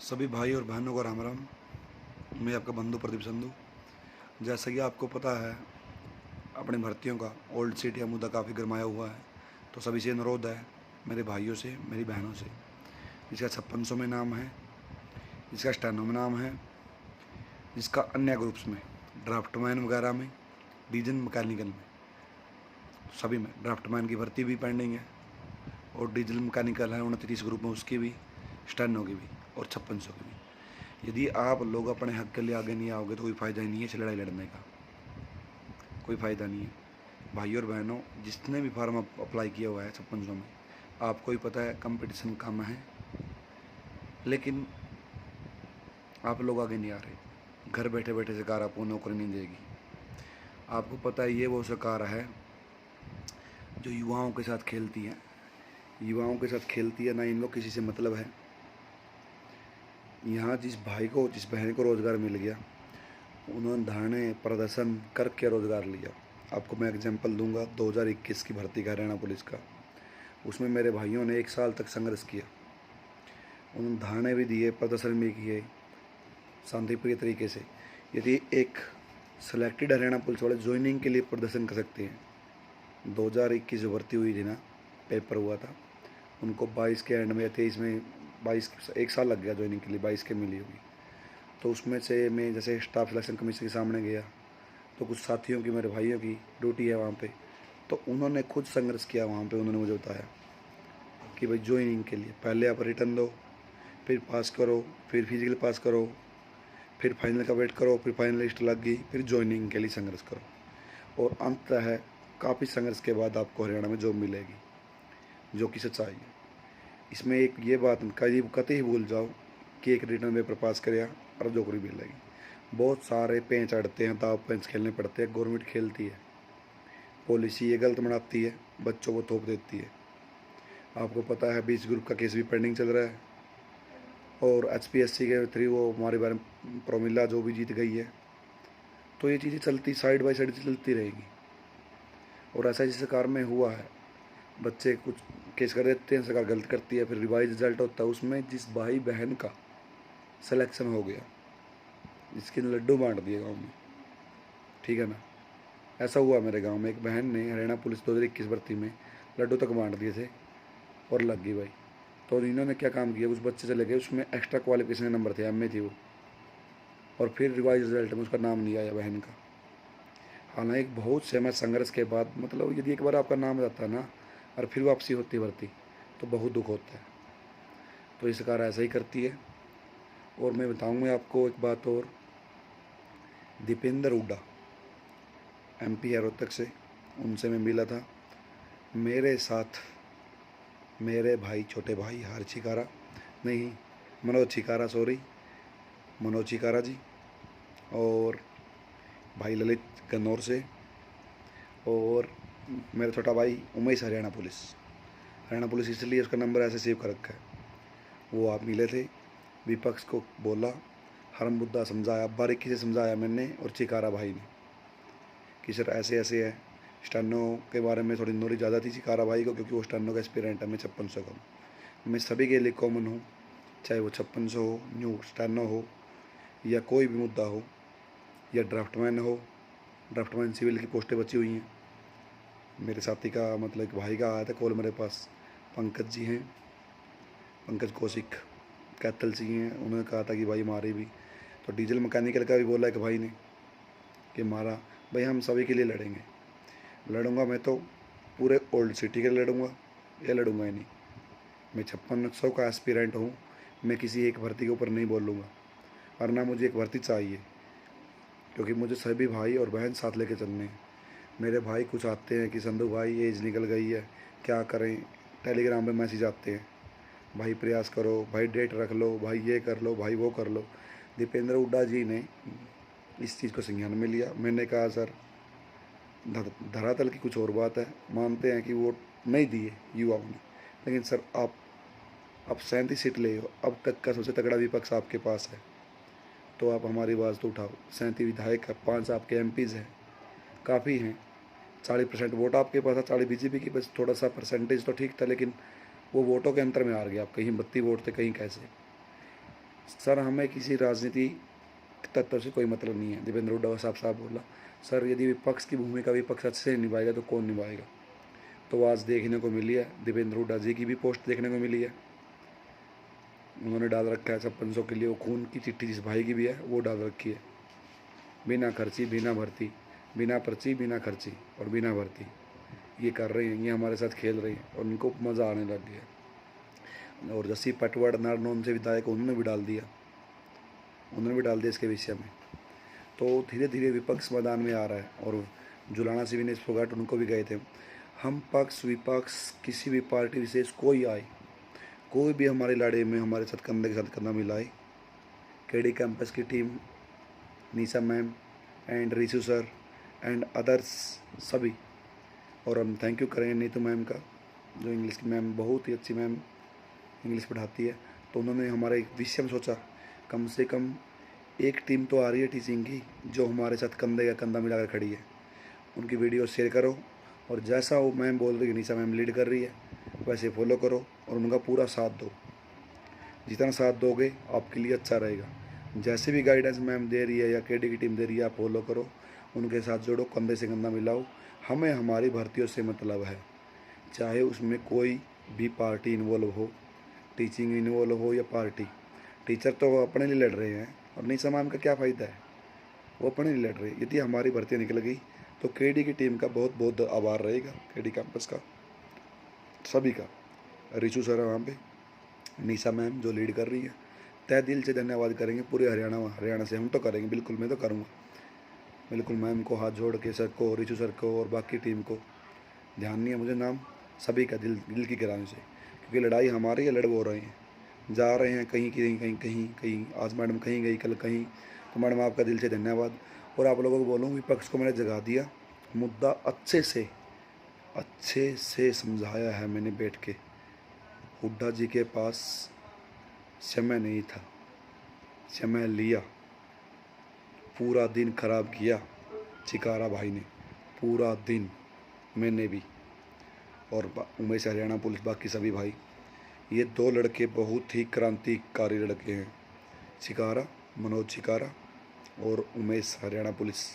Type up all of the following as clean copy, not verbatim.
सभी भाई और बहनों को राम राम। मैं आपका बंधु प्रदीप संधू। जैसा कि आपको पता है, अपनी भर्तियों का ओल्ड सीट या मुद्दा काफ़ी गरमाया हुआ है। तो सभी से अनुरोध है, मेरे भाइयों से, मेरी बहनों से, जिसका 5600 में नाम है, जिसका स्टेनो में नाम है, जिसका अन्य ग्रुप्स में, ड्राफ्टमैन वगैरह में, डीजल मैकेनिकल में, सभी में ड्राफ्टमैन की भर्ती भी पेंडिंग है, और डीजल मैकेनिकल है 29 ग्रुप में, उसकी भी, स्टेनो की भी, और 5600 की भी। यदि आप लोग अपने हक के लिए आगे नहीं आओगे तो कोई फ़ायदा ही नहीं है इस लड़ाई लड़ने का। कोई फ़ायदा नहीं है भाई और बहनों। जिसने भी फार्म अप्लाई किया हुआ है 5600 में, आपको ही पता है कंपटीशन कम है, लेकिन आप लोग आगे नहीं आ रहे। घर बैठे बैठे सरकार आपको नौकरी नहीं देगी। आपको पता है ये वो सरकार है जो युवाओं के साथ खेलती है। युवाओं के साथ खेलती है ना, इनको किसी से मतलब है। यहाँ जिस भाई को, जिस बहन को रोज़गार मिल गया, उन्होंने धरने प्रदर्शन करके रोज़गार लिया। आपको मैं एग्जांपल दूंगा 2021 की भर्ती का, हरियाणा पुलिस का। उसमें मेरे भाइयों ने 1 साल तक संघर्ष किया। उन्होंने धरने भी दिए, प्रदर्शन भी किए शांतिप्रिय तरीके से। यदि एक सेलेक्टेड हरियाणा पुलिस वाले ज्वाइनिंग के लिए प्रदर्शन कर सकते हैं, 2021 जो भर्ती हुई थी ना, पेपर हुआ था, उनको 22 के एंड में या 23 में, 22 1 साल लग गया ज्वाइनिंग के लिए, 22 के मिली होगी। तो उसमें से मैं जैसे स्टाफ सिलेक्शन कमीशन के सामने गया, तो कुछ साथियों की, मेरे भाइयों की ड्यूटी है वहाँ पे, तो उन्होंने खुद संघर्ष किया वहाँ पे। उन्होंने मुझे बताया कि भाई ज्वाइनिंग के लिए पहले आप रिटर्न दो, फिर पास करो, फिर फिजिकल पास करो, फिर फाइनल का वेट करो, फिर फाइनल लिस्ट लग गई, फिर ज्वाइनिंग के लिए संघर्ष करो, और अंत है काफ़ी संघर्ष के बाद आपको हरियाणा में जॉब मिलेगी, जो कि सच्चाई है। इसमें एक ये बात करीब कतई भूल जाओ कि एक रिटर्न पेपर पास करे और नौकरी मिलेगी। बहुत सारे पेंच अड़ते हैं, दाव पेंच खेलने पड़ते हैं। गवर्नमेंट खेलती है, पॉलिसी ये गलत बनाती है, बच्चों को थोप देती है। आपको पता है 20 ग्रुप का केस भी पेंडिंग चल रहा है, और HPSC के थ्रू वो हमारे बारे में प्रोमिला जो भी जीत गई है। तो ये चीज़ें चलती साइड बाई साइड चलती रहेगी। और ऐसा जिस सरकार में हुआ है, बच्चे कुछ केस कर देते हैं, सरकार गलत करती है, फिर रिवाइज रिजल्ट होता है, उसमें जिस भाई बहन का सिलेक्शन हो गया, जिसके लड्डू बांट दिए गाँव में, ठीक है ना। ऐसा हुआ मेरे गांव में, एक बहन ने हरियाणा पुलिस 2021 भर्ती में लड्डू तक बांट दिए थे, और लग गई भाई। तो इन्होंने क्या काम किया, कुछ बच्चे चले गए, उसमें एक्स्ट्रा क्वालिफिकेशन नंबर थे, MA थी वो, और फिर रिवाइज रिजल्ट में उसका नाम नहीं आया बहन का। हालांकि बहुत सहमत संघर्ष के बाद, मतलब यदि एक बार आपका नाम जाता है ना, और फिर वापसी होती भर्ती, तो बहुत दुख होता है। तो ये सरकार ऐसा ही करती है। और मैं बताऊँगा आपको एक बात और, दीपेंद्र हुड्डा MP है रोहतक से, उनसे मैं मिला था। मेरे साथ मेरे भाई, छोटे भाई हर छिकारा, नहीं, मनोज छिकारा, सॉरी, मनोज छिकारा जी, और भाई ललित गन्नौर से, और मेरा छोटा भाई उमेश, हरियाणा पुलिस इसलिए उसका नंबर ऐसे सेव कर रखा है। वो आप मिले थे, विपक्ष को बोला, हर मुद्दा समझाया, बारीकी से समझाया मैंने और चिकारा भाई ने कि सर ऐसे ऐसे है। स्टेनो के बारे में थोड़ी नॉलेज ज़्यादा थी चिकारा भाई को, क्योंकि वो स्टेनो का एक्सपीरियंट है। मैं 5600 का हूँ, मैं सभी के लिए कॉमन हूँ, चाहे वो 5600 हो, न्यू स्टेनो हो, या कोई भी मुद्दा हो, या ड्राफ्टमैन हो। ड्राफ्टमैन सिविल की पोस्टें बची हुई हैं। मेरे साथी का, मतलब एक भाई का आया था कॉल मेरे पास, पंकज जी हैं, पंकज कौशिक, कैथल से ही हैं। उन्होंने कहा था कि भाई हमारी भी, तो डीजल मैकेनिकल का भी बोला एक भाई ने कि हमारा, भाई हम सभी के लिए लड़ेंगे। लड़ूंगा मैं तो पूरे ओल्ड सिटी के लिए लड़ूंगा, ये लड़ूंगा ही नहीं। मैं 5600 का एस्पिरेंट हूँ, मैं किसी एक भर्ती के ऊपर नहीं बोलूँगा, और ना मुझे एक भर्ती चाहिए, क्योंकि मुझे सभी भाई और बहन साथ लेके चलने हैं। मेरे भाई कुछ आते हैं कि संधू भाई एज निकल गई है, क्या करें, टेलीग्राम पे मैसेज आते हैं, भाई प्रयास करो, भाई डेट रख लो, भाई ये कर लो, भाई वो कर लो। दीपेंद्र हुड्डा जी ने इस चीज़ को संज्ञान में लिया। मैंने कहा सर, धरातल की कुछ और बात है, मानते हैं कि वोट नहीं दिए युवाओं ने, लेकिन सर आप 37 सीट ले हो, अब तक का सबसे तगड़ा विपक्ष आपके पास है, तो आप हमारी आवाज़ तो उठाओ। 37 विधायक है, 5 आपके MPs हैं, काफ़ी हैं। 40% वोट आपके पास था, 40 BJP की, बस थोड़ा सा परसेंटेज तो ठीक था, लेकिन वो वोटों के अंतर में हार गया आप। कहीं 32 वोट थे, कहीं कैसे। सर हमें किसी राजनीति तत्व से कोई मतलब नहीं है, दीपेंद्र हुड्डा साहब साहब बोला। सर यदि विपक्ष की भूमिका विपक्ष अच्छे से निभाएगा तो कौन निभाएगा। तो आज देखने को मिली है, दीपेंद्र हुड्डा जी की भी पोस्ट देखने को मिली है, उन्होंने डाल रखा है 5600 के लिए वो खून की चिट्ठी जिस भाई की भी है वो डाल रखी है, बिना खर्ची बिना भर्ती, बिना पर्ची बिना खर्ची और बिना भर्ती। ये कर रहे हैं, ये हमारे साथ खेल रहे हैं और उनको मज़ा आने लग गया। और जैसी पटवाड़ नारनौन से विधायक उन्होंने भी डाल दिया, उन्होंने भी डाल दिया इसके विषय में। तो धीरे धीरे विपक्ष मैदान में आ रहा है। और जुलाना से विनेश फोगाट उनको भी गए थे। हम पक्ष विपक्ष किसी भी पार्टी विशेष कोई आए, कोई भी हमारी लड़ाई में हमारे साथ कंधे के साथ कंधा मिलाए, केडी कैंपस की team, Nisha ma'am and Rishu sir and others सभी। और हम थैंक यू करेंगे नीतू मैम का, जो इंग्लिश की मैम बहुत ही अच्छी मैम इंग्लिश पढ़ाती है। तो उन्होंने हमारे एक विषय में सोचा कम से कम एक टीम तो आ रही है टीचिंग की जो हमारे साथ कंधे का कंधा मिलाकर खड़ी है, उनकी वीडियो शेयर करो और जैसा वो मैम बोल रही है, निशा मैम लीड कर रही है, वैसे फॉलो करो और उनका पूरा साथ दो। जितना साथ दोगे आपके लिए अच्छा रहेगा। जैसे भी गाइडेंस मैम दे रही है या केडी की टीम दे रही है आप फॉलो करो, उनके साथ जोड़ो, कंधे से कंधा मिलाओ। हमें हमारी भर्तियों से मतलब है, चाहे उसमें कोई भी पार्टी इन्वॉल्व हो, टीचिंग इन्वॉल्व हो या पार्टी। टीचर तो वो अपने लिए लड़ रहे हैं और निशा मैम का क्या फ़ायदा है, वो अपने लिए लड़ रहे हैं। यदि हमारी भर्तियाँ निकल गई तो केडी की टीम का बहुत बहुत आभार रहेगा, केडी कैंपस का सभी का। रिशु सर है वहाँ पे, निशा मैम जो लीड कर रही है, तहे दिल से धन्यवाद करेंगे पूरे हरियाणा से। हम तो करेंगे, बिल्कुल मैं तो करूँगा, बिल्कुल मैम को हाथ जोड़ के, सर को, रिशु सर को और बाकी टीम को। ध्यान नहीं है मुझे नाम सभी का, दिल की गहराई से, क्योंकि लड़ाई हमारी है, लड़ वो रहे हैं, जा रहे हैं कहीं कहीं कहीं कहीं कहीं। आज मैडम कहीं गई, कल कहीं। तो मैडम आपका दिल से धन्यवाद। और आप लोगों को बोलूँ विपक्ष को मैंने जगा दिया, मुद्दा अच्छे से समझाया है मैंने बैठ के। हुड्डा जी के पास समय नहीं था, समय लिया, पूरा दिन खराब किया चिकारा भाई ने, पूरा दिन, मैंने भी, और उमेश हरियाणा पुलिस बाकी सभी भाई। ये दो लड़के बहुत ही क्रांतिकारी लड़के हैं, चिकारा, मनोज चिकारा और उमेश हरियाणा पुलिस।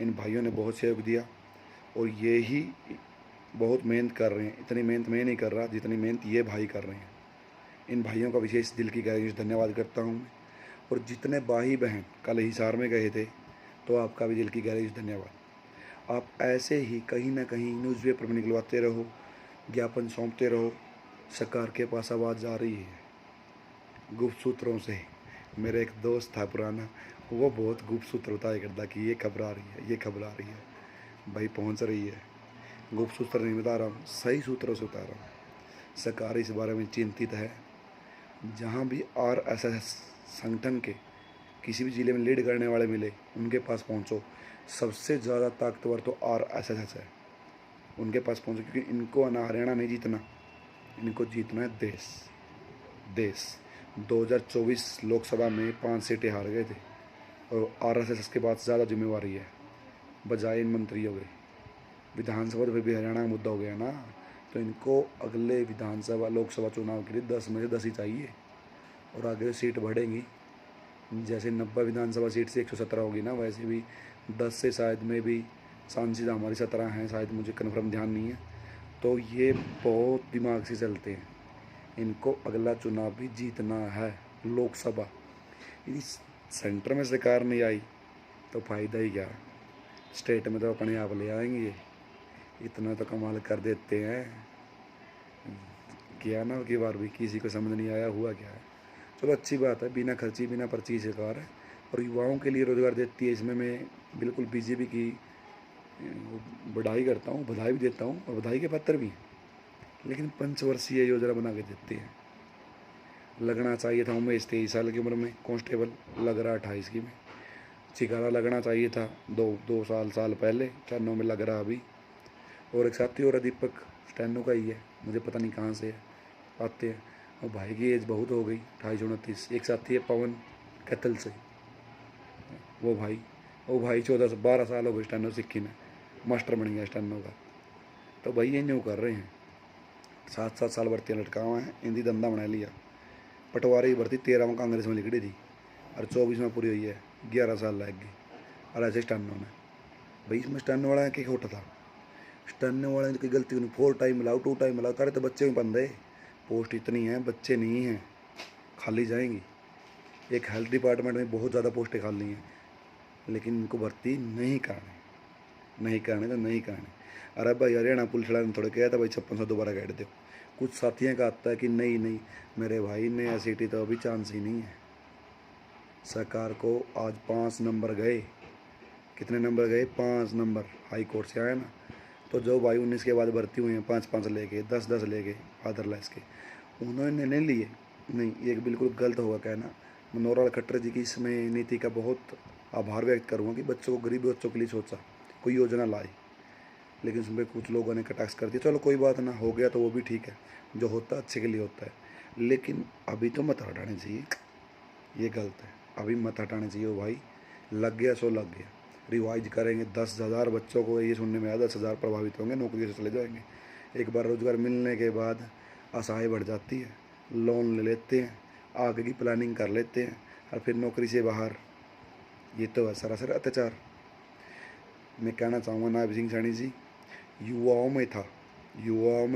इन भाइयों ने बहुत सहयोग दिया और ये ही बहुत मेहनत कर रहे हैं। इतनी मेहनत मैं नहीं कर रहा जितनी मेहनत ये भाई कर रहे हैं। इन भाइयों का विशेष दिल की गहराई से धन्यवाद करता हूँ मैं। और जितने भाई बहन कल हिसार में गए थे तो आपका भी दिल की गहराई से धन्यवाद। आप ऐसे ही कहीं ना कहीं न्यूज़पेपर में निकलवाते रहो, ज्ञापन सौंपते रहो। सरकार के पास आवाज़ जा रही है गुप्त सूत्रों से। मेरा एक दोस्त था पुराना, वो बहुत गुप्त सूत्र बताया करता कि ये खबर आ रही है, ये खबर आ रही है, भाई पहुंच रही है। गुप्त सूत्र नहीं बता रहा हूँ, सही सूत्रों से बता रहा हूँ। सरकार इस बारे में चिंतित है। जहाँ भी RSS संगठन के किसी भी ज़िले में लीड करने वाले मिले उनके पास पहुँचो। सबसे ज़्यादा ताकतवर तो RSS है, उनके पास पहुँचो, क्योंकि इनको ना हरियाणा नहीं जीतना, इनको जीतना है देश। 2024 लोकसभा में 5 सीटें हार गए थे और RSS के बाद ज़्यादा जिम्मेवारी है, बजाय इन मंत्रियों के। विधानसभा तो फिर भी हरियाणा का मुद्दा हो गया ना, तो इनको अगले विधानसभा लोकसभा चुनाव के लिए 10 में से 10 ही चाहिए और आगे सीट बढ़ेंगी। जैसे 90 विधानसभा सीट से 117 होगी ना, वैसे भी 10 से शायद में भी सांसद हमारी 17 हैं शायद, मुझे कन्फर्म ध्यान नहीं है। तो ये बहुत दिमाग से चलते हैं, इनको अगला चुनाव भी जीतना है लोकसभा। यदि सेंटर में सरकार नहीं आई तो फ़ायदा ही क्या, स्टेट में तो अपने आप ले आएंगे। ये इतना तो कमाल कर देते हैं, किया ना की बार भी, किसी को समझ नहीं आया हुआ क्या है। चलो अच्छी बात है, बिना खर्ची बिना पर्ची की सरकार है और युवाओं के लिए रोज़गार देती है। इसमें मैं बिल्कुल बीजेपी की बधाई करता हूँ, बधाई भी देता हूँ और बधाई के पत्र भी। लेकिन पंचवर्षीय योजना बना के देते हैं। लगना चाहिए था उमेश 23 साल की उम्र में कांस्टेबल, लग रहा 28 की में। चिकारा लगना चाहिए था दो साल पहले, स्टेनो में लग रहा अभी। और एक साथी और दीपक, स्टेनो का ही है, मुझे पता नहीं कहाँ से है, आते हैं। और भाई की एज बहुत हो गई, 28-29। एक साथी है पवन कैथल से, वो भाई 14-12 साल हो गए स्टेनो सीखी में, मास्टर बन गया स्टेनो का। तो भाई ये न्यू कर रहे हैं, 7-7 साल भर्तियाँ लटका हुआ है, हिंदी धंधा बना लिया। पटवारी की भर्ती 13 में कांग्रेस में निकली थी और 24 में पूरी हुई है, 11 साल लग गई। और ऐसे स्टैंडो में भाई, इसमें स्टैंडो वाला क्या खोटा था? स्टैंडो वाले की गलती नहीं, 4 टाइम मिलाओ 2 टाइम मिलाओ, तारे तो बच्चे में बंद है। पोस्ट इतनी है, बच्चे नहीं हैं, खाली जाएंगी। एक हेल्थ डिपार्टमेंट में बहुत ज़्यादा पोस्टें खाली हैं, लेकिन इनको भर्ती नहीं करने तो नहीं करने। अरे भाई हरियाणा पुलिस वाले ने थोड़ा कहा था भाई 5600 दोबारा काट दो। कुछ साथियों का आता है कि नहीं मेरे भाई, नया सिटी तो अभी चांस ही नहीं है। सरकार को आज 5 नंबर गए, कितने नंबर गए? 5 नंबर हाई कोर्ट से आए ना। तो जो भाई 19 के बाद भर्ती हुए हैं, 5-5 लेके 10-10 लेके अदरलेस के, उन्होंने नहीं लिए। नहीं, ये बिल्कुल गलत होगा कहना। मनोहर खट्टर जी की इसमें नीति का बहुत आभार व्यक्त करूँगा कि बच्चों को, गरीब बच्चों के लिए सोचा, कोई योजना लाई। लेकिन उसमें कुछ लोगों ने कटाक्ष कर दिया। चलो कोई बात ना, हो गया तो वो भी ठीक है, जो होता है अच्छे के लिए होता है। लेकिन अभी तो मत हटाने चाहिए, ये गलत है। अभी मत हटाने चाहिए भाई, लग गया सो लग गया। रिवाइज करेंगे, 10,000 बच्चों को ये सुनने में आया, 10,000 प्रभावित होंगे, नौकरी से चले जाएंगे। एक बार रोजगार मिलने के बाद आशाएं बढ़ जाती है, लोन ले लेते हैं, आगे की प्लानिंग कर लेते हैं और फिर नौकरी से बाहर। ये तो है सरासर अत्याचार। मैं कहना चाहूँगा नायब सिंह सैनी जी, युवाओं में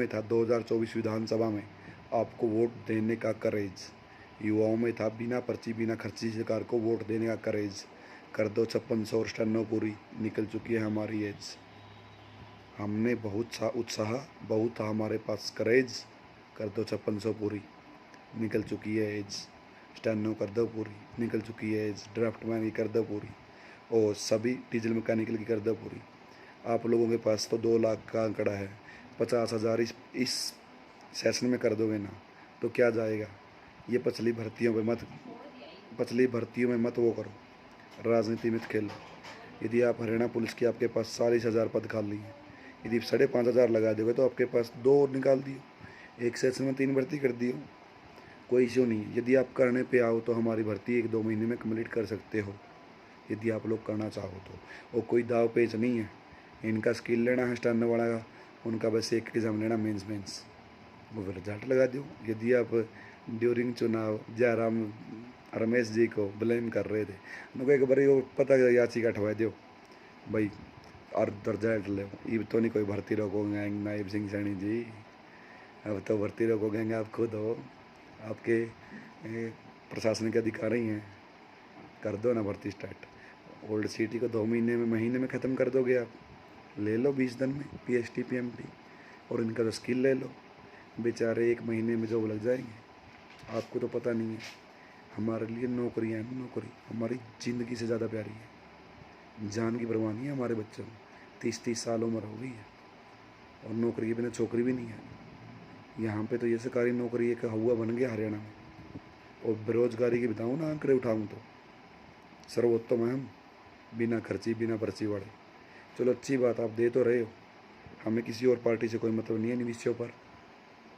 था 2024 विधानसभा में आपको वोट देने का करेज। युवाओं में था बिना पर्ची बिना खर्ची सरकार को वोट देने का करेज। कर दो 5600 और स्टैनो पूरी, निकल चुकी है हमारी एज। हमने बहुत सा उत्साह, बहुत था हमारे पास करेज। कर दो 5600 पूरी, निकल चुकी है एज। स्टैनो कर दो पूरी, निकल चुकी है एज। ड्राफ्ट मैन की कर दो पूरी, और सभी डीजल मैकेनिकल की कर दो पूरी। आप लोगों के पास तो 2 लाख का आंकड़ा है, 50,000 इस सेशन में कर दोगे ना तो क्या जाएगा? ये पछली भर्तियों में मत वो करो, राजनीति में खेलो। यदि आप हरियाणा पुलिस की, आपके पास 40,000 पद खाली हैं, यदि 5,500 लगा दोगे तो आपके पास 2 और निकाल दियो, एक सेशन में 3 भर्ती कर दियो, कोई इश्यू नहीं। यदि आप करने पे आओ तो हमारी भर्ती 1-2 महीने में कंप्लीट कर सकते हो, यदि आप लोग करना चाहो तो। और कोई दाव पेच नहीं है। इनका स्किल लेना है स्टैंडर्ड वाला का, उनका बस एक एग्ज़ाम लेना मेंस, वो रिजल्ट लगा दो। यदि आप ड्यूरिंग चुनाव जयराम रमेश जी को ब्लेम कर रहे थे, उनको एक बार वो पता याचिका ठवा दो भाई, और रिजल्ट ले। ये तो नहीं कोई भर्ती रोकोगे नायब सिंह सैनी जी, अब तो भर्ती रोकोगे आप खुद हो, आपके प्रशासनिक अधिकारी हैं। कर दो ना भर्ती स्टार्ट। ओल्ड सिटी को 2 महीने में ख़त्म कर दोगे आप। ले लो 20 दिन में PST PMT, और इनका तो स्किल ले लो, बेचारे 1 महीने में जॉब लग जाएंगे। आपको तो पता नहीं है, हमारे लिए नौकरी है, नौकरी हमारी ज़िंदगी से ज़्यादा प्यारी है। जान की परवाह नहीं है हमारे बच्चों को। 30-30 साल उम्र हो गई है और नौकरी के बिना छोकरी भी नहीं है। यहाँ पे तो ये सरकारी नौकरी एक हुआ बन गया हरियाणा में। और बेरोजगारी की बताऊँ ना, आंकड़े उठाऊँ तो सर्वोत्तम है हम, बिना खर्ची बिना पर्ची वाले। चलो अच्छी बात, आप दे तो रहे हो। हमें किसी और पार्टी से कोई मतलब नहीं है इन विषयों पर,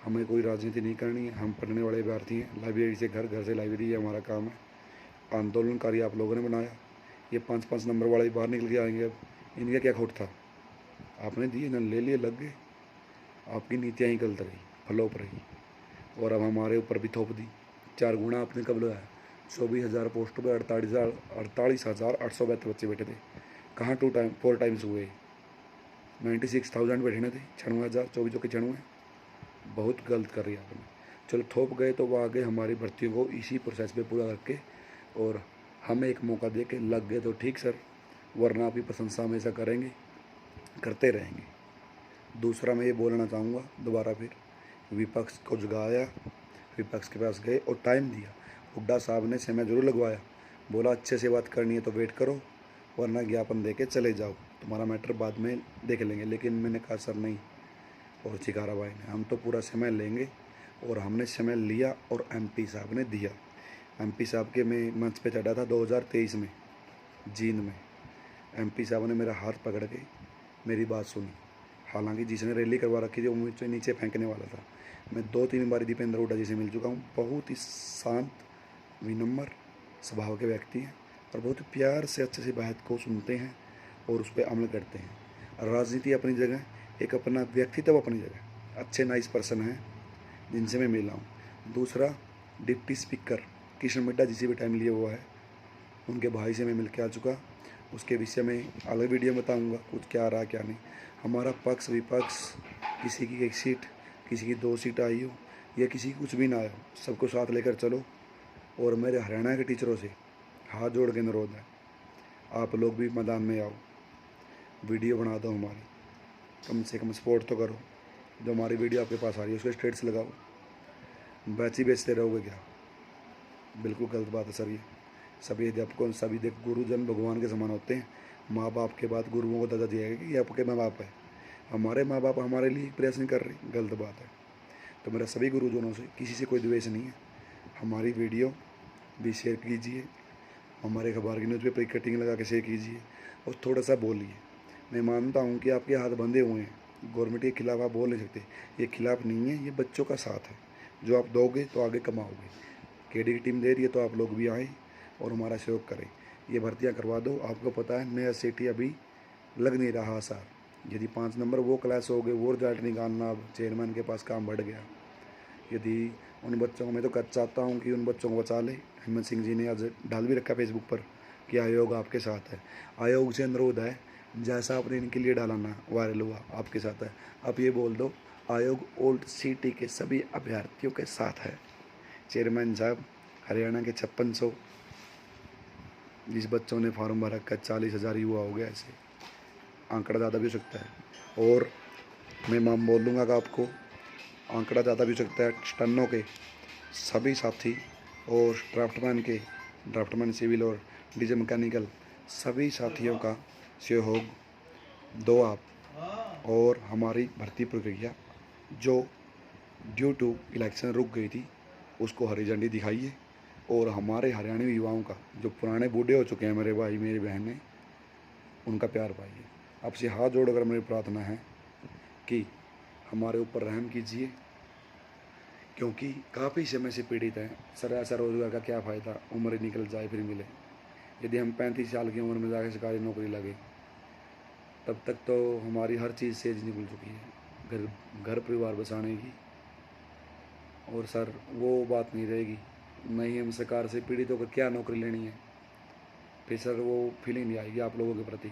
हमें कोई राजनीति नहीं करनी है। हम पढ़ने वाले विद्यार्थी हैं, लाइब्रेरी से घर, घर से लाइब्रेरी, ये हमारा काम है। आंदोलनकारी आप लोगों ने बनाया, ये 5-5 नंबर वाले बाहर निकल के आएंगे। अब इनका क्या खोट था? आपने दिए ना, ले लिए, लग गए। आपकी नीतियाँ ही गलत रही, फ्लॉप रही, और अब हमारे ऊपर भी थोप दी। 4 गुना आपने कब लगाया? 24,000 पोस्ट पर 48,872 बच्चे बैठे थे। कहाँ 4 टाइम्स हुए? 96,000 बैठे ना थे, 96,000, 24 के 96। बहुत गलत कर रही आपने। चलो थोप गए तो वो आगे हमारी भर्तियों को इसी प्रोसेस पे पूरा करके और हमें एक मौका दे के लग गए तो ठीक सर, वरना आपकी प्रशंसा हमेशा करेंगे, करते रहेंगे। दूसरा मैं ये बोलना चाहूँगा दोबारा फिर, विपक्ष को जगाया, विपक्ष के पास गए और टाइम दिया। हुड्डा साहब ने समय जरूर लगवाया, बोला अच्छे से बात करनी है तो वेट करो, वरना ज्ञापन दे के चले जाओ, तुम्हारा मैटर बाद में देख लेंगे। लेकिन मैंने कहा सर नहीं, और चिकारा भाई ने, हम तो पूरा समय लेंगे। और हमने समय लिया और MP साहब ने दिया। MP साहब के मैं मंच पे चढ़ा था 2023 में जींद में। MP साहब ने मेरा हाथ पकड़ के मेरी बात सुनी। हालांकि जिसने रैली करवा रखी थी वो मुझे नीचे फेंकने वाला था। मैं 2-3 बार दीपेंद्र हुड्डा जी से मिल चुका हूँ। बहुत ही शांत, विनम्र स्वभाव के व्यक्ति हैं और बहुत प्यार से अच्छे से बात को सुनते हैं और उस पर अमल करते हैं। राजनीति अपनी जगह, एक अपना व्यक्तित्व अपनी जगह, अच्छे नाइस पर्सन हैं जिनसे मैं मिला हूँ। दूसरा, डिप्टी स्पीकर किशन मिड्डा जिसे भी टाइम लिए हुआ है, उनके भाई से मैं मिल के आ चुका। उसके विषय में अलग वीडियो बताऊंगा कुछ क्या रहा क्या नहीं। हमारा पक्ष विपक्ष, किसी की 1 सीट, किसी की 2 सीट आई हो या किसी की कुछ भी ना आए हो, सबको साथ लेकर चलो। और मेरे हरियाणा के टीचरों से हाथ जोड़ के अनुरोध है, आप लोग भी मैदान में आओ, वीडियो बना दो हमारी, कम से कम सपोर्ट तो करो। जो हमारी वीडियो आपके पास आ रही है उसके स्टेटस लगाओ। बैच ही बेचते रहोगे क्या? बिल्कुल गलत बात है सर। ये सभी अध्यापकों, सभी गुरुजन भगवान के समान होते हैं। माँ बाप के बाद गुरुओं को दर्जा दिया गया कि ये आपके माँ बाप है। हमारे माँ बाप हमारे लिए प्रयास नहीं कर रहे, गलत बात है। तो मेरा सभी गुरुजनों से किसी से कोई द्वेष नहीं है। हमारी वीडियो भी शेयर कीजिए, हमारे अखबार की न्यूज़पेपर की कटिंग लगा के शेयर कीजिए और थोड़ा सा बोलिए। मैं मानता हूँ कि आपके हाथ बंधे हुए हैं, गवर्नमेंट के खिलाफ आप बोल नहीं सकते। ये खिलाफ नहीं है, ये बच्चों का साथ है। जो आप दोगे तो आगे कमाओगे। केडी की टीम दे रही है तो आप लोग भी आएँ और हमारा सहयोग करें। ये भर्तियाँ करवा दो। आपको पता है नया सिटी अभी लग नहीं रहा सर। यदि 5 नंबर वो क्लास हो गए, वो रिजल्ट निकालना, अब चेयरमैन के पास काम बढ़ गया। यदि उन बच्चों को, मैं तो चाहता हूँ कि उन बच्चों को बचा ले। हेमंत सिंह जी ने आज डाल भी रखा फेसबुक पर कि आयोग आपके साथ है। आयोग से अनुरोध है, जैसा आपने इनके लिए डाला ना वायरल हुआ, आपके साथ है। आप ये बोल दो, आयोग ओल्ड सिटी के सभी अभ्यर्थियों के साथ है। चेयरमैन साहब, हरियाणा के 5600 जिस बच्चों ने फॉर्म भरा का 40,000 युवा हो गया। ऐसे आंकड़ा ज़्यादा भी हो सकता है। और मैं माम बोल दूँगा कि आपको आंकड़ा ज़्यादा भी हो सकता है। स्टन्नो के सभी साथी और ड्राफ्टमैन सिविल और डीजे मैकेनिकल सभी साथियों का सहयोग दो आप। और हमारी भर्ती प्रक्रिया जो ड्यू टू इलेक्शन रुक गई थी, उसको हरी झंडी दिखाइए। और हमारे हरियाणवी युवाओं का, जो पुराने बूढ़े हो चुके हैं मेरे भाई मेरी बहनें, उनका प्यार पाइए। आपसे हाथ जोड़कर मेरी प्रार्थना है कि हमारे ऊपर रहम कीजिए, क्योंकि काफ़ी समय से पीड़ित हैं। सर ऐसा रोज़गार का क्या फ़ायदा, उम्र निकल जाए फिर मिले। यदि हम 35 साल की उम्र में जाकर सरकारी नौकरी लगे, तब तक तो हमारी हर चीज़ सेज निकल चुकी है, घर परिवार बचाने की। और सर वो बात नहीं रहेगी, नहीं हम सरकार से पीड़ित होकर क्या नौकरी लेनी है। फिर सर वो फीलिंग नहीं आएगी आप लोगों के प्रति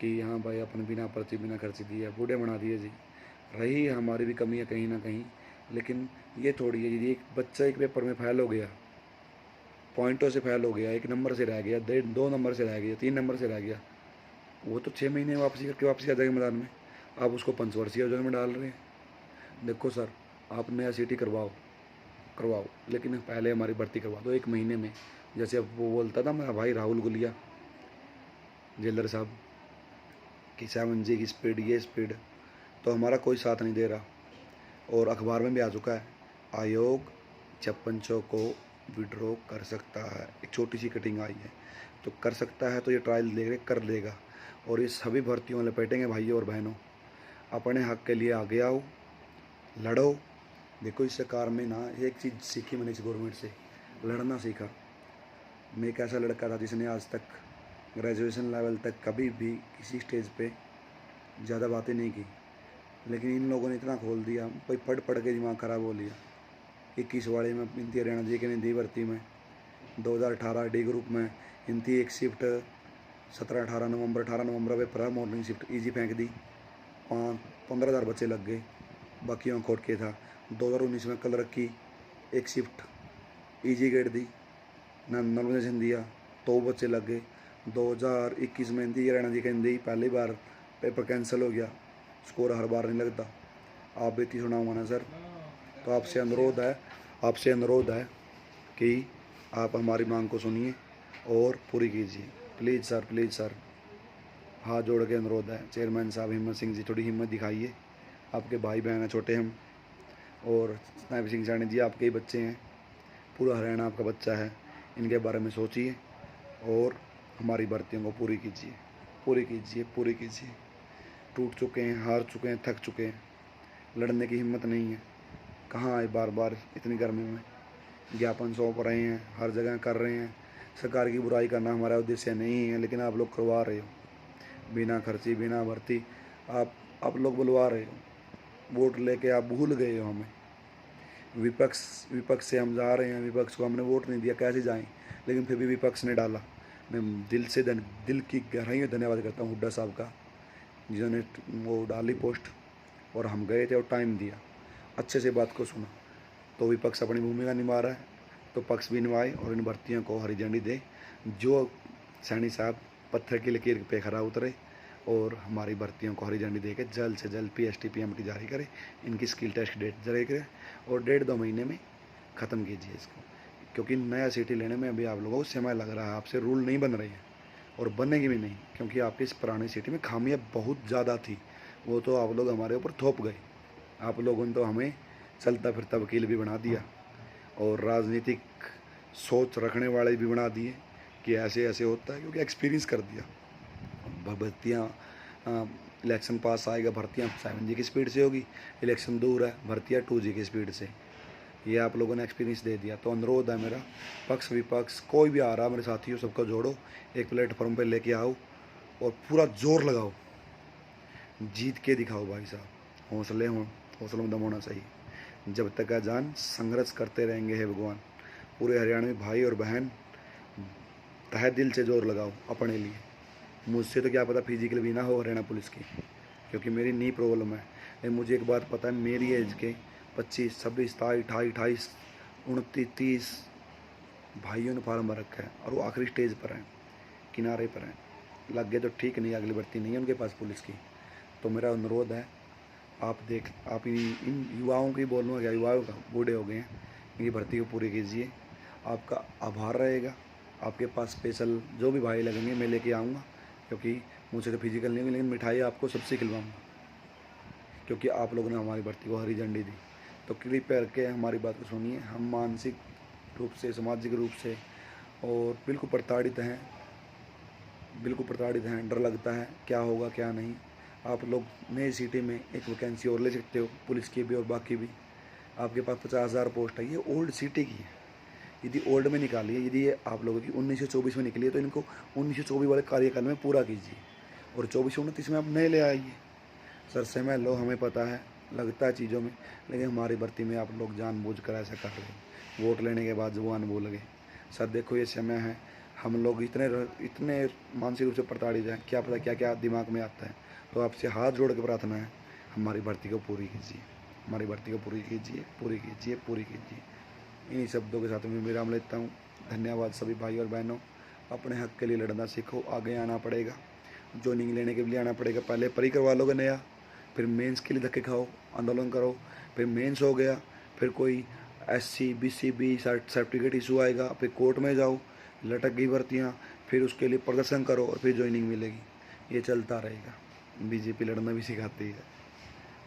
कि हाँ भाई अपन बिना पर्ची बिना खर्ची दिए बूढ़े बना दिए जी। रही हमारी भी कमी है कहीं ना कहीं, लेकिन ये थोड़ी है। यदि एक बच्चा एक पेपर में फेल हो गया, पॉइंटों से फेल हो गया, 1 नंबर से रह गया, 2 नंबर से रह गया, 3 नंबर से रह गया, वो तो 6 महीने वापसी करके वापसी आ जाएगा मैदान में। आप उसको पंचवर्षीय योजना में डाल रहे हैं। देखो सर, आप नया सिटी करवाओ, लेकिन पहले हमारी भर्ती करवा दो 1 महीने में। जैसे अब वो बोलता था मेरा भाई राहुल गुलिया जेलर साहब कि 7G की स्पीड, ये स्पीड, तो हमारा कोई साथ नहीं दे रहा। और अखबार में भी आ चुका है, आयोग 5600 को विड्रॉ कर सकता है। एक छोटी सी कटिंग आई है तो कर सकता है, तो ये ट्रायल ले कर लेगा। और ये सभी भर्तियों में लपेटेंगे भाइयों और बहनों। अपने हक के लिए आगे आओ, लड़ो। देखो इस सरकार में ना एक चीज़ सीखी मैंने इस गवर्नमेंट से, लड़ना सीखा। मैं एक ऐसा लड़का था जिसने आज तक ग्रेजुएशन लेवल तक कभी भी किसी स्टेज पे ज़्यादा बातें नहीं की, लेकिन इन लोगों ने इतना खोल दिया, कोई पढ़ के दिमाग ख़राब हो लिया। 21 वाले में इनती हरियाणा जी के दी भर्ती में 2018 डी ग्रुप में इनती एक शिफ्ट 18 नवंबर पे मॉर्निंग शिफ्ट ईजी फेंक दी, 15,000 बच्चे लग गए, बाकियों खोट के था। 2019 में कल रखी एक shift easy get the, nomination दिया तो बच्चे लग गए। 2021 में हिंदी हरियाणा जी का हिंदी पहली बार पेपर कैंसिल हो गया, स्कोर हर बार नहीं लगता। आप बेटी सुनाऊंगा ना सर, तो आपसे अनुरोध है कि आप हमारी मांग को सुनिए और पूरी कीजिए। प्लीज़ सर, हाथ जोड़ के अनुरोध है। चेयरमैन साहब हिम्मत सिंह जी, थोड़ी हिम्मत दिखाइए। आपके भाई बहन हैं छोटे हम, और स्नाइपर सिंह सानी जी आपके ही बच्चे हैं, पूरा हरियाणा आपका बच्चा है। इनके बारे में सोचिए और हमारी भर्तियों को पूरी कीजिए। टूट चुके हैं, हार चुके हैं, थक चुके हैं, लड़ने की हिम्मत नहीं है। कहाँ आए बार इतनी गर्मी में, ज्ञापन सौंप रहे हैं, हर जगह कर रहे हैं। सरकार की बुराई करना हमारा उद्देश्य नहीं है, लेकिन आप लोग करवा रहे हो बिना खर्ची बिना भर्ती। आप लोग बुलवा रहे हो, वोट लेके आप भूल गए हो हमें। विपक्ष से हम जा रहे हैं, विपक्ष को हमने वोट नहीं दिया, कैसे जाएं, लेकिन फिर भी विपक्ष ने डाला। मैं दिल की गहराई में धन्यवाद करता हूँ हुड्डा साहब का, जिन्होंने वो डाली पोस्ट और हम गए थे और टाइम दिया, अच्छे से बात को सुना। तो विपक्ष अपनी भूमिका निभा रहा है, तो पक्ष भी निभाए और इन भर्तियों को हरी झंडी दे। जो सैनी साहब पत्थर की लकीर पे खरा उतरे और हमारी भर्तियों को हरी झंडी देकर जल्द से जल्द PST PMT जारी करे, इनकी स्किल टेस्ट डेट जारी करे और 1.5-2 महीने में ख़त्म कीजिए इसको, क्योंकि नया सिटी लेने में अभी आप लोगों को समय लग रहा है। आपसे रूल नहीं बन रही है और बनेगी भी नहीं, क्योंकि आपकी इस पुरानी सिटी में खामियां बहुत ज़्यादा थी, वो तो आप लोग हमारे ऊपर थोप गए। आप लोगों ने तो हमें चलता फिरता वकील भी बना दिया और राजनीतिक सोच रखने वाले भी बना दिए कि ऐसे ऐसे होता है, क्योंकि एक्सपीरियंस कर दिया। भर्तियाँ इलेक्शन पास आएगा, भर्तियाँ 7G की स्पीड से होगी, इलेक्शन दूर है, भर्तियाँ 2G की स्पीड से। ये आप लोगों ने एक्सपीरियंस दे दिया। तो अनुरोध है मेरा, पक्ष विपक्ष कोई भी आ रहा मेरे साथियों, सबको जोड़ो, एक प्लेटफॉर्म पे लेके आओ और पूरा जोर लगाओ, जीत के दिखाओ भाई साहब। हौसलों में दम होना चाहिए। जब तक है जान संघर्ष करते रहेंगे हे भगवान। पूरे हरियाणवी भाई और बहन तहे दिल से जोर लगाओ अपने लिए। मुझसे तो क्या पता फिजिकल भी ना हो हरियाणा पुलिस की, क्योंकि मेरी नी प्रॉब्लम है। लेकिन मुझे एक बात पता है, मेरी एज के 25, 26, 27, 28, 29, 30 भाइयों ने फार्म भर रखा है और वो आखिरी स्टेज पर हैं, किनारे पर हैं। लग गए तो ठीक, नहीं अगली भर्ती नहीं है उनके पास पुलिस की। तो मेरा अनुरोध है, आप इन युवाओं की बोलूँगा क्या, युवाओं का बूढ़े हो गए हैं, इनकी भर्ती को पूरी कीजिए। आपका आभार रहेगा। आपके पास स्पेशल जो भी भाई लगेंगे मैं लेके आऊँगा, क्योंकि मुझसे तो फिजिकल नहीं होगी, लेकिन मिठाई आपको सबसे खिलवाऊँगा, क्योंकि आप लोगों ने हमारी भर्ती को हरी झंडी दी। तो कृपया करके हमारी बात को सुनिए। हम मानसिक रूप से, सामाजिक रूप से और बिल्कुल प्रताड़ित हैं, डर लगता है क्या होगा क्या नहीं। आप लोग नई सिटी में एक वैकेंसी और ले सकते हो, पुलिस की भी और बाकी भी। आपके पास 50,000 पोस्ट है, ये ओल्ड सिटी की है। यदि ओल्ड में निकाली है, यदि ये आप लोगों की 1924 में निकली है, तो इनको 1924 वाले कार्यकाल में पूरा कीजिए और 24-29 में आप नए ले आइए। सर समय लो, हमें पता है, लगता है चीज़ों में, लेकिन हमारी भर्ती में आप लोग जानबूझकर ऐसा कर रहे हो। वोट लेने के बाद जुबान बोल गए। सर देखो, ये समय है, हम लोग इतने मानसिक रूप से प्रताड़ित हैं, क्या पता क्या क्या दिमाग में आता है। तो आपसे हाथ जोड़ के प्रार्थना है, हमारी भर्ती को पूरी कीजिए, हमारी भर्ती को पूरी कीजिए, पूरी कीजिए, पूरी कीजिए। इन्हीं शब्दों के साथ मैं विराम लेता हूँ। धन्यवाद सभी भाई और बहनों। अपने हक के लिए लड़ना सीखो, आगे आना पड़ेगा, जॉइनिंग लेने के लिए आना पड़ेगा। पहले परी करवा लोगे नया, फिर मेंस के लिए धक्के खाओ, आंदोलन करो, फिर मेंस हो गया, फिर कोई SC BCB सर्टिफिकेट इशू आएगा, फिर कोर्ट में जाओ, लटक गई भर्तियाँ, फिर उसके लिए प्रदर्शन करो और फिर जॉइनिंग मिलेगी। ये चलता रहेगा। BJP लड़ना भी सिखाती है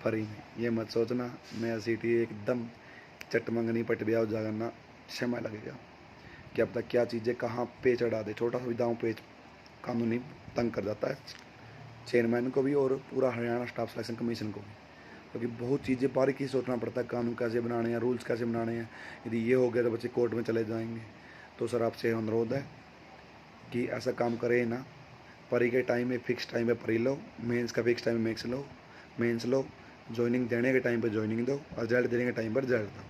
फ्री में, ये मत सोचना नया सिटी एकदम चटमंगनी पट ब्याह जागरना समय लगेगा। क्या पता क्या चीज़ें कहाँ पे चढ़ा दे, छोटा सा भी दांव पे कानूनी तंग कर जाता है चेयरमैन को भी और पूरा हरियाणा स्टाफ सिलेक्शन कमीशन को भी, क्योंकि बहुत चीज़ें बारीकी से सोचना पड़ता है, कानून कैसे बनाने हैं, रूल्स कैसे बनाने हैं। यदि ये हो गया तो बच्चे कोर्ट में चले जाएंगे। तो सर आपसे अनुरोध है कि ऐसा काम करें ना, परी के टाइम में फिक्स टाइम पे परी लो, मेंस का फिक्स टाइम में मेंस लो, ज्वाइनिंग देने के टाइम पर ज्वाइनिंग दो और रिजल्ट देने के टाइम पर रिजल्ट दो,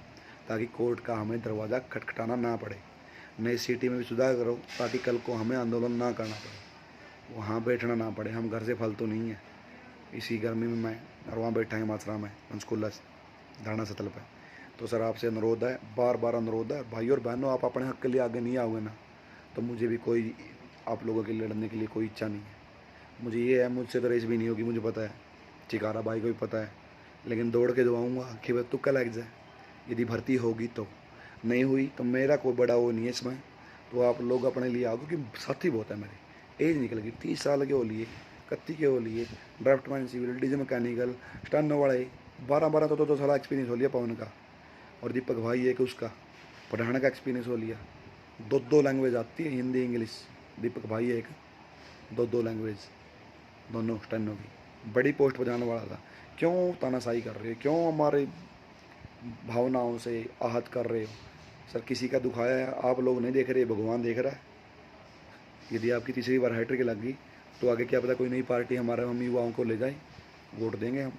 ताकि कोर्ट का हमें दरवाज़ा खटखटाना ना पड़े। नई सिटी में भी सुधार करो, ताकि कल को हमें आंदोलन ना करना पड़े, वहाँ बैठना ना पड़े। हम घर से फालतू नहीं है, इसी गर्मी में मैं और वहाँ बैठा है माथुरा में पंचकूला धारणा सतल पर। तो सर आपसे अनुरोध है, बार बार अनुरोध है, भाई और बहनों, आप अपने हक के लिए आगे नहीं आओगे ना, तो मुझे भी कोई आप लोगों के लिए लड़ने के लिए कोई इच्छा नहीं है। मुझे ये है, मुझसे तो रेस भी नहीं होगी, मुझे पता है, चिकारा भाई को भी पता है, लेकिन दौड़ के जो आऊँगा कि वह तुक्का लग जाए। यदि भर्ती होगी तो, नहीं हुई तो मेरा कोई बड़ा वो नहीं है इसमें। तो आप लोग अपने लिए आओ, क्योंकि साथी बहुत है मेरे, एज निकल गई 30 साल के हो लिए, 31 के हो लिए, draftsman civil, diesel mechanical, steno वाले 12 तो साल एक्सपीरियंस हो लिया पवन का, और दीपक भाई एक उसका पढ़ाने का एक्सपीरियंस हो लिया। 2 लैंग्वेज आती है, हिंदी इंग्लिश। दीपक भाई एक 2 लैंग्वेज, दोनों स्टैनो की, बड़ी पोस्ट पर जाने वाला था। क्यों तानाशाही कर रहे हो, क्यों हमारे भावनाओं से आहत कर रहे हो। सर किसी का दुखाया है, आप लोग नहीं देख रहे, भगवान देख रहा है। यदि आपकी तीसरी बार हैट्रिक लग गई तो आगे क्या पता कोई नई पार्टी हम युवाओं को ले जाए, वोट देंगे हम।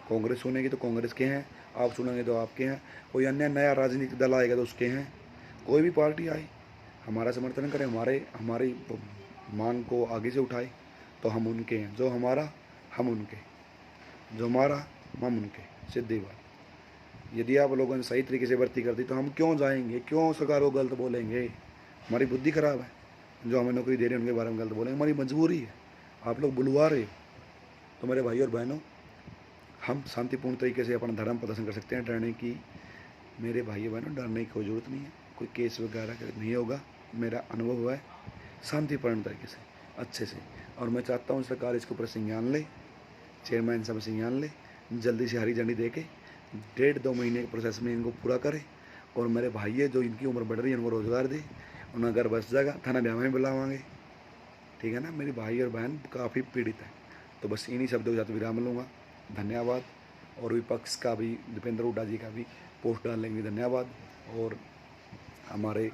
कांग्रेस सुनेगी तो कांग्रेस के हैं, आप सुनेंगे तो आपके हैं, कोई अन्य नया राजनीतिक दल आएगा तो उसके हैं। कोई भी पार्टी आए हमारा समर्थन करें, हमारी मांग को आगे से उठाए तो हम उनके हैं, जो हमारा हम उनके, जो हमारा हम उनके, सीधी बात। यदि आप लोगों ने सही तरीके से भर्ती कर दी तो हम क्यों जाएंगे, क्यों सरकार को गलत बोलेंगे। हमारी बुद्धि खराब है, जो हमें नौकरी दे रहे हैं उनके बारे में गलत बोलेंगे, हमारी मजबूरी है। आप लोग बुलवा रहे हो तो मेरे भाई और बहनों, हम शांतिपूर्ण तरीके से अपना धर्म प्रदर्शन कर सकते हैं। डरने की, मेरे भाई बहनों, डरने की कोई ज़रूरत नहीं है, कोई केस वगैरह नहीं होगा। मेरा अनुभव हुआ है शांतिपूर्ण तरीके से, अच्छे से। और मैं चाहता हूँ सरकार इसके ऊपर संज्ञान ले, चेयरमैन साहब संज्ञान ले, जल्दी से हरी झंडी दे के 1.5-2 महीने के प्रोसेस में इनको पूरा करे। और मेरे भाई है जो इनकी उम्र बढ़ रही है उनको रोज़गार दे, उन्हें घर बस जाएगा, थाना ब्याह में बुलावाएंगे, ठीक है ना। मेरे भाई और बहन काफ़ी पीड़ित है। तो बस इन्हीं शब्दों के साथ विराम लूँगा, धन्यवाद। और विपक्ष का भी, दीपेंद्र हुड्डा जी का भी पोस्ट डालने के लिए धन्यवाद। और हमारे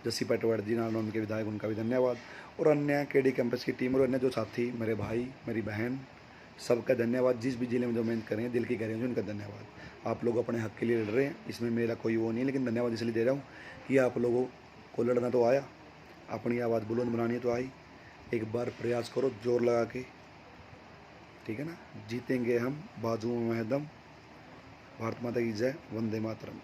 जस्सी पटवाड़ जी नालौन के विधायक, उनका भी धन्यवाद। और अन्य केडी कैंपस की टीम और अन्य जो साथी, मेरे भाई मेरी बहन, सबका धन्यवाद। जिस भी जिले में जो मेहनत करें, दिल की करें, उनका धन्यवाद। आप लोग अपने हक के लिए लड़ रहे हैं, इसमें मेरा कोई वो नहीं है, लेकिन धन्यवाद इसलिए दे रहा हूँ कि आप लोगों को लड़ना तो आया, अपनी आवाज़ बुलंद बनानी तो आई। एक बार प्रयास करो जोर लगा के, ठीक है ना। जीतेंगे हम, बाजुओं में है दम। भारत माता की जय, वंदे मातरम।